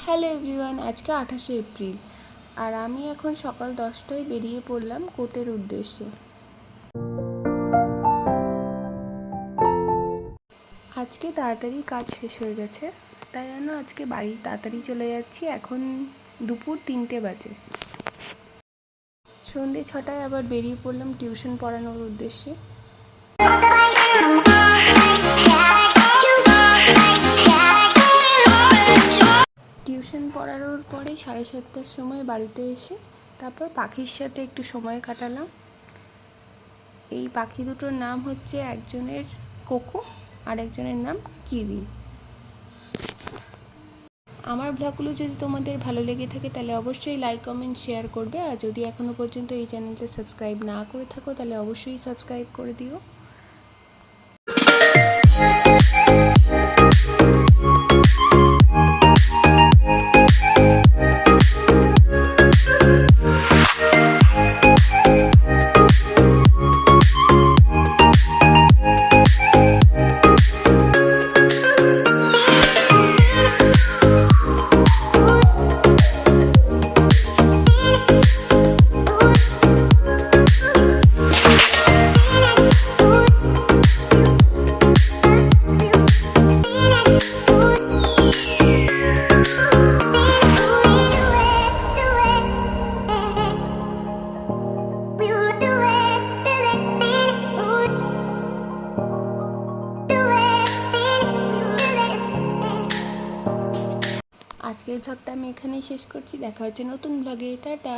Hello everyone, আজকে 28শে April আর আমি এখন সকাল 10টায় বেরিয়ে পড়লাম কোর্টের উদ্দেশ্যে। আজকে তাড়াতাড়ি কাজ শেষ হয়ে গেছে, তাই জন্য আজকে বাড়ি তাড়াতাড়ি চলে যাচ্ছি। এখন দুপুর 3টে বাজে। সন্ধ্যে 6টায় আবার বেরিয়ে পড়লাম টিউশন পড়ানোর উদ্দেশ্যে। টিউশন পড়ানোর পরে 7:30টার সময় বাড়িতে এসে তারপর পাখির সাথে একটু সময় কাটালাম। এই পাখি দুটোর নাম হচ্ছে, একজনের কোকো আর একজনের নাম কিউই। আমার ব্লগগুলো যদি তোমাদের ভালো লেগে থাকে তাহলে অবশ্যই লাইক কমেন্ট শেয়ার করবে, আর যদি এখনও পর্যন্ত এই চ্যানেলটা সাবস্ক্রাইব না করে থাকো তাহলে অবশ্যই সাবস্ক্রাইব করে দিও। আজকের ব্লগটা আমি এখানেই শেষ করছি। দেখা হচ্ছে নতুন ব্লগে। টাটা।